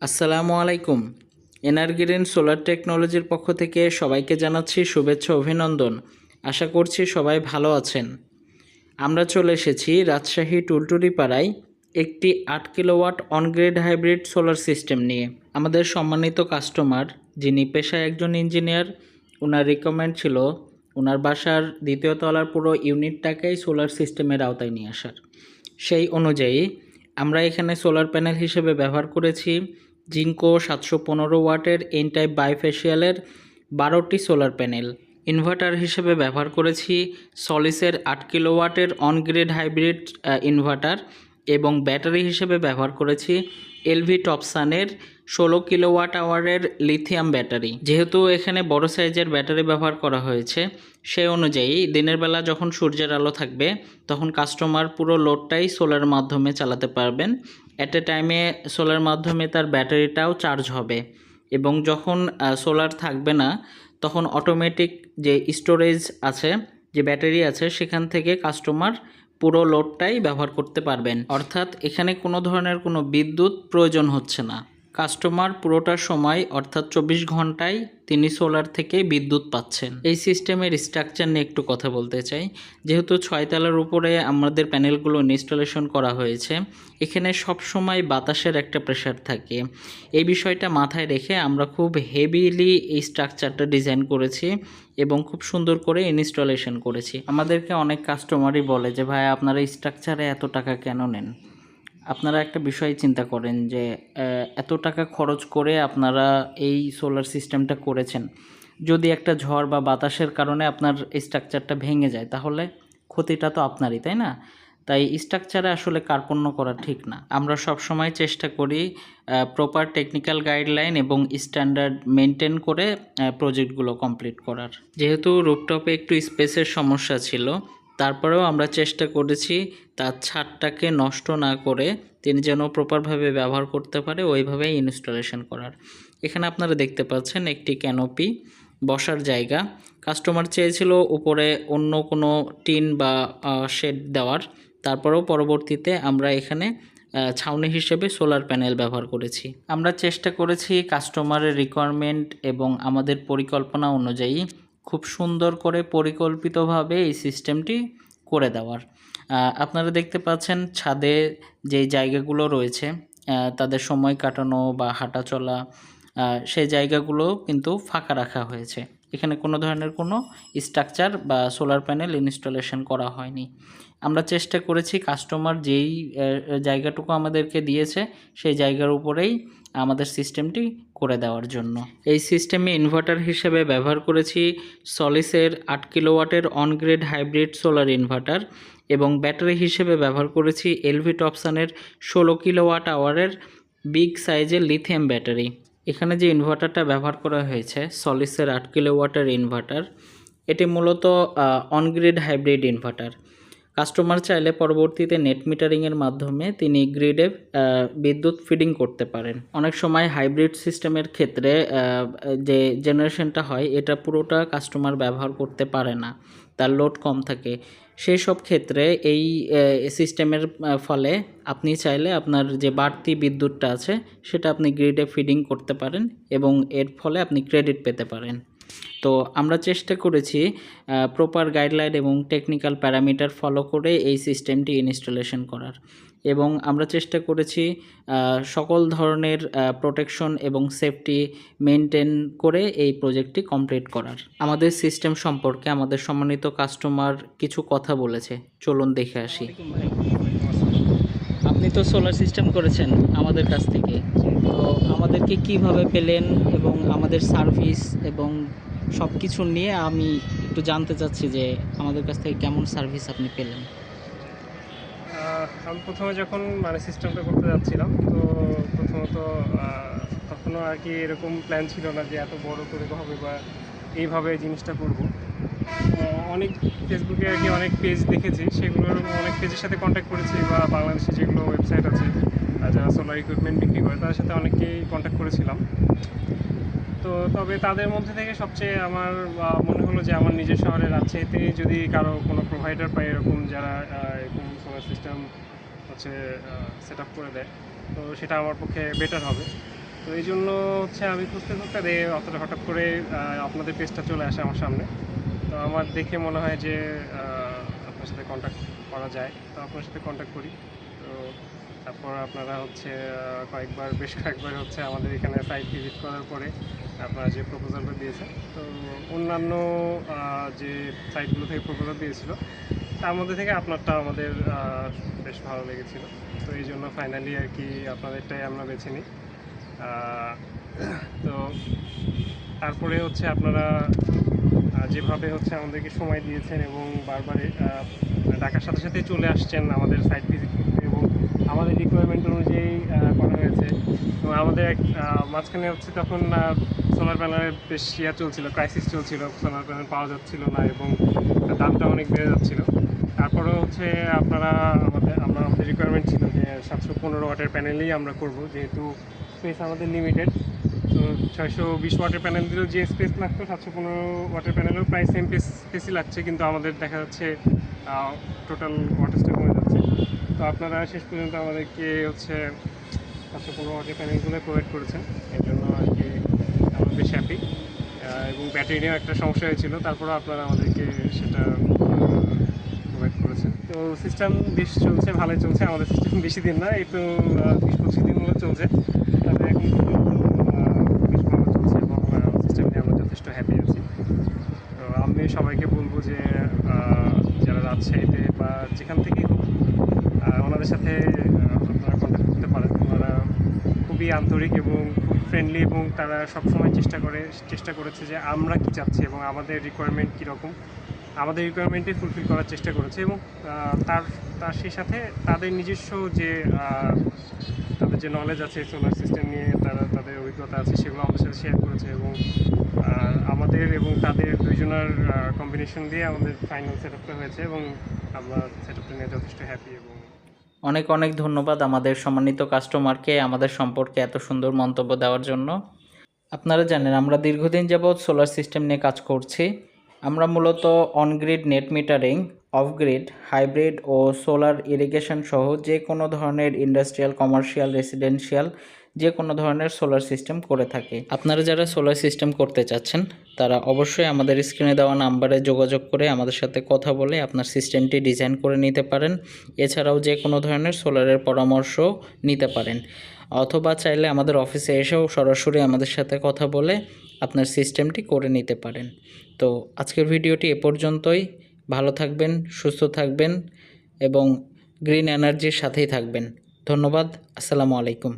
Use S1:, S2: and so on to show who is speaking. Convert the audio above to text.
S1: আসসালামু আলাইকুম। এনার্গ্রিন সোলার টেকনোলজির পক্ষ থেকে সবাইকে জানাচ্ছি শুভেচ্ছা অভিনন্দন। আশা করছি সবাই ভালো আছেন। আমরা চলে এসেছি রাজশাহী টুলটুলি পাড়ায় একটি 8 কিলোওয়াট অনগ্রেড হাইব্রিড সোলার সিস্টেম নিয়ে। আমাদের সম্মানিত কাস্টমার, যিনি পেশায় একজন ইঞ্জিনিয়ার, ওনার রিকমেন্ড ছিল ওনার বাসার দ্বিতীয় তলার পুরো ইউনিটটাকেই সোলার সিস্টেমের আওতায় নিয়ে আসার। সেই অনুযায়ী আমরা এখানে সোলার প্যানেল হিসেবে ব্যবহার করেছি জিঙ্কো 715 ওয়াটের এন টাইপ বাইফেশিয়ালের 12টি সোলার প্যানেল। ইনভার্টার হিসেবে ব্যবহার করেছি সলিসের 8 কিলোওয়াটের অনগ্রেড হাইব্রিড ইনভার্টার এবং ব্যাটারি হিসেবে ব্যবহার করেছি এলভি টপসানের 16 কিলোওয়াট আওয়ারের লিথিয়াম ব্যাটারি। যেহেতু এখানে বড় সাইজের ব্যাটারি ব্যবহার করা হয়েছে, সেই অনুযায়ী দিনের বেলা যখন সূর্যের আলো থাকবে তখন কাস্টমার পুরো লোডটাই সোলার মাধ্যমে চালাতে পারবেন। অ্যাট এ টাইমে সোলার মাধ্যমে তার ব্যাটারিটাও চার্জ হবে এবং যখন সোলার থাকবে না তখন অটোমেটিক যে স্টোরেজ আছে, যে ব্যাটারি আছে, সেখান থেকে কাস্টমার পুরো লোডটাই ব্যবহার করতে পারবেন। অর্থাৎ এখানে কোনো ধরনের কোনো বিদ্যুৎ প্রয়োজন হচ্ছে না। কাস্টমার পুরোটা সময় অর্থাৎ 24 ঘন্টায় তিনি সোলার থেকে বিদ্যুৎ পাচ্ছেন। এই সিস্টেমের স্ট্রাকচার নিয়ে একটু কথা বলতে চাই। যেহেতু 6 তলার উপরে আমাদের প্যানেলগুলো ইনস্টলেশন করা হয়েছে, এখানে সব সময় বাতাসের একটা প্রেশার থাকে। এই বিষয়টা মাথায় রেখে আমরা খুব হেভিলি এই স্ট্রাকচারটা ডিজাইন করেছি এবং খুব সুন্দর করে ইনস্টলেশন করেছি। আমাদেরকে অনেক কাস্টমারই বলে যে ভাই, আপনারা স্ট্রাকচারে এত টাকা কেন নেন? আপনারা একটা বিষয় চিন্তা করেন যে এত টাকা খরচ করে আপনারা এই সোলার সিস্টেমটা করেছেন, যদি একটা ঝড় বা বাতাসের কারণে আপনার স্ট্রাকচারটা ভেঙে যায় তাহলে ক্ষতিটা তো আপনারই, তাই না? তাই স্ট্রাকচারে আসলে কার্পণ্য করা ঠিক না। আমরা সব সময় চেষ্টা করি প্রপার টেকনিক্যাল গাইডলাইন এবং স্ট্যান্ডার্ড মেনটেন করে প্রজেক্টগুলো কমপ্লিট করার। যেহেতু রুফটপে একটু স্পেসের সমস্যা ছিল, তারপরেও আমরা চেষ্টা করেছি তার ছাদটাকে নষ্ট না করে তিনি যেন প্রপারভাবে ব্যবহার করতে পারে ওইভাবেই ইনস্টলেশন করার। এখানে আপনারা দেখতে পাচ্ছেন একটি ক্যানোপি, বসার জায়গা। কাস্টমার চেয়েছিল উপরে অন্য কোনো টিন বা শেড দেওয়ার, তারপরেও পরবর্তীতে আমরা এখানে ছাউনি হিসেবে সোলার প্যানেল ব্যবহার করেছি। আমরা চেষ্টা করেছি কাস্টমারের রিকোয়ারমেন্ট এবং আমাদের পরিকল্পনা অনুযায়ী খুব সুন্দর করে পরিকল্পিতভাবে এই সিস্টেমটি করে দেওয়ার। আপনারা দেখতে পাচ্ছেন ছাদে যে জায়গাগুলো রয়েছে, তাদের সময় কাটানো বা হাঁটা চলা, সেই জায়গাগুলো কিন্তু ফাঁকা রাখা হয়েছে। এখানে কোনো ধরনের কোনো স্ট্রাকচার বা সোলার প্যানেল ইনস্টলেশন করা হয়নি। আমরা চেষ্টা করেছি কাস্টমার যেই জায়গাটুকু আমাদেরকে দিয়েছে সেই জায়গার উপরেই আমাদের সিস্টেমটি করে দেওয়ার জন্য। এই সিস্টেমে ইনভার্টার হিসেবে ব্যবহার করেছি সলিসের 8 কিলোওয়াটের অনগ্রেড হাইব্রিড সোলার ইনভার্টার এবং ব্যাটারি হিসেবে ব্যবহার করেছি এলভি টপসনের 16 কিলোওয়াট আওয়ারের বিগ সাইজের লিথিয়াম ব্যাটারি। এখানে যে ইনভার্টারটা ব্যবহার করা হয়েছে সলিসের 8 কিলোওয়াটের ইনভার্টার, এটি মূলত অনগ্রিড হাইব্রিড ইনভার্টার। কাস্টমার চাইলে পরবর্তীতে নেট মিটারিংয়ের মাধ্যমে তিনি গ্রিডে বিদ্যুৎ ফিডিং করতে পারেন। অনেক সময় হাইব্রিড সিস্টেমের ক্ষেত্রে যে জেনারেশনটা হয় এটা পুরোটা কাস্টমার ব্যবহার করতে পারে না, তার লোড কম থাকে। সেই সব ক্ষেত্রে এই সিস্টেমের ফলে আপনি চাইলে আপনার যে বাড়তি বিদ্যুৎটা আছে সেটা আপনি গ্রিডে ফিডিং করতে পারেন এবং এর ফলে আপনি ক্রেডিট পেতে পারেন। তো আমরা চেষ্টা করেছি প্রপার গাইডলাইন এবং টেকনিক্যাল প্যারামিটার ফলো করে এই সিস্টেমটি ইনস্টলেশন করার, এবং আমরা চেষ্টা করেছি সকল ধরনের প্রোটেকশন এবং সেফটি মেনটেন করে এই প্রজেক্টটি কমপ্লিট করার। আমাদের সিস্টেম সম্পর্কে আমাদের সম্মানিত কাস্টমার কিছু কথা বলেছে, চলুন দেখে আসি। আপনি তো সোলার সিস্টেম করেছেন আমাদের কাছ থেকে, তো আমাদেরকে কিভাবে পেলেন এবং আমাদের সার্ভিস এবং সব কিছু নিয়ে আমি একটু জানতে চাচ্ছি যে আমাদের কাছ থেকে কেমন সার্ভিস আপনি পেলেন।
S2: আমি প্রথমে যখন সিস্টেমটা করতে যাচ্ছিলাম, তো প্রথমত তখনও আর কি এরকম প্ল্যান ছিল না যে এত বড় করে হবে বা এইভাবে জিনিসটা করব। অনেক ফেসবুকে আর কি অনেক পেজ দেখেছি, সেগুলোর অনেক পেজের সাথে কন্ট্যাক্ট করেছি, বা বাংলাদেশে যেগুলো ওয়েবসাইট আছে যারা সোলার ইকুইপমেন্ট বিক্রি করে তাদের সাথে অনেকেই কন্ট্যাক্ট করেছিলাম। তো তবে তাদের মধ্যে থেকে সবচেয়ে আমার মনে হলো যে আমার নিজের শহরে রাজশাহীতে যদি কারো কোনো প্রোভাইডার পায় এরকম, যারা এরকম সোলার সিস্টেম হচ্ছে সেট আপ করে দেয়, তো সেটা আমার পক্ষে বেটার হবে। তো এই জন্য হচ্ছে আমি খুঁজতে খুঁজতে অতটা হঠাৎ করে আপনাদের পেজটা চলে আসে আমার সামনে। তো আমার দেখে মনে হয় যে আপনার সাথে কন্ট্যাক্ট করা যায়, তো আপনার সাথে কন্ট্যাক্ট করি। তো তারপর আপনারা হচ্ছে বেশ কয়েকবার হচ্ছে আমাদের এখানে সাইট ভিজিট করার পরে আপনারা যে প্রপোজালটা দিয়েছেন, তো অন্যান্য যে সাইটগুলো থেকে প্রপোজাল দিয়েছিল তার মধ্যে থেকে আপনারটা আমাদের বেশ ভালো লেগেছিল। তো এই জন্য ফাইনালি আর কি আপনাদেরটাই আমরা বেছে নিই। তো তারপরে হচ্ছে আপনারা যেভাবে হচ্ছে আমাদেরকে সময় দিয়েছেন এবং বারবার ডাকার সাথে সাথে চলে আসছেন আমাদের সাইট ভিজিট করতে, এবং আমাদের রিকোয়ারমেন্ট অনুযায়ী করা হয়েছে। এবং আমাদের মাঝখানে হচ্ছে তখন সোলার প্যানেলের বেশ চলছিল, ক্রাইসিস চলছিল, সোলার প্যানেল পাওয়া যাচ্ছিল না এবং দামটা অনেক বেড়ে যাচ্ছিল। তারপরেও হচ্ছে আমাদের রিকোয়ারমেন্ট ছিল যে 715 ওয়াটের প্যানেলেই আমরা করব, যেহেতু স্পেস আমাদের লিমিটেড। তো 620 ওয়াটের প্যানেল দিলেও যে স্পেস লাগতো 715 ওয়াটের প্যানেলেও প্রায় সেম স্পেসই লাগছে, কিন্তু আমাদের দেখা যাচ্ছে টোটাল ওয়াটেজটা কমে যাচ্ছে। তো আপনারা শেষ পর্যন্ত আমাদেরকে হচ্ছে 715 ওয়াটের প্যানেলগুলো প্রোভাইড করেছেন, এর জন্য আর কি আমরা বেশ হ্যাপি। এবং ব্যাটারি নিয়েও একটা সমস্যা হয়েছিল, তারপরেও আপনারা আমাদেরকে সেটা প্রোভাইড করেছেন। তো সিস্টেম বেশ চলছে, ভালোই চলছে। আমাদের সিস্টেম বেশি দিন না, এই তো 20-25 দিন হলো চলছে, তবে এখন বেশ ভালো চলছে এবং সিস্টেম নিয়ে আমরা যথেষ্ট হ্যাপি আছি। তো আমি সবাইকে বলবো যে যারা রাজশাহীতে বা যেখান থেকেই হোক ওনাদের সাথে আপনারা কন্ট্যাক্ট করতে পারেন। ওনারা খুবই আন্তরিক এবং খুব ফ্রেন্ডলি, এবং তারা সবসময় চেষ্টা করেছে যে আমরা কী চাচ্ছি এবং আমাদের রিকোয়ারমেন্ট কীরকম, আমাদের রিকোয়ারমেন্টে ফুলফিল করার চেষ্টা করেছে। এবং তার সেই সাথে তাদের নিজস্ব যে তাদের যে নলেজ আছে সোলার সিস্টেম নিয়ে, তাদের অভিজ্ঞতা আছে, সেগুলো আমাদের সাথে শেয়ার করেছে। এবং আমাদের এবং তাদের দুইজনের কম্বিনেশন দিয়ে আমাদের ফাইনাল সেট আপটা হয়েছে, এবং আমরা সেট আপটা নিয়ে যথেষ্ট হ্যাপি। এবং
S1: অনেক অনেক ধন্যবাদ আমাদের সম্মানিত কাস্টমারকে আমাদের সম্পর্কে এত সুন্দর মন্তব্য দেওয়ার জন্য। আপনারা জানেন আমরা দীর্ঘদিন যাবৎ সোলার সিস্টেম নিয়ে কাজ করছি। আমরা মূলত on grid net metering, off grid, hybrid ও সোলার ইরিগেশন সহ যে কোনো ধরনের ইন্ডাস্ট্রিয়াল, কমার্শিয়াল, রেসিডেন্সিয়াল যে কোনো ধরনের সোলার সিস্টেম করে থাকি। আপনারা যারা সোলার সিস্টেম করতে চাচ্ছেন তারা অবশ্যই আমাদের স্ক্রিনে দেওয়া নাম্বারে যোগাযোগ করে আমাদের সাথে কথা বলে আপনার সিস্টেমটি ডিজাইন করে নিতে পারেন। এছাড়াও যে কোনো ধরনের সোলারের পরামর্শ নিতে পারেন, অথবা চাইলে আমাদের অফিসে এসেও সরাসরি আমাদের সাথে কথা বলে আপনার সিস্টেমটি করে নিতে পারেন। তো আজকের ভিডিওটি এ পর্যন্তই। ভালো থাকবেন, সুস্থ থাকবেন এবং গ্রিন এনার্জির সাথেই থাকবেন। ধন্যবাদ। আসসালামু আলাইকুম।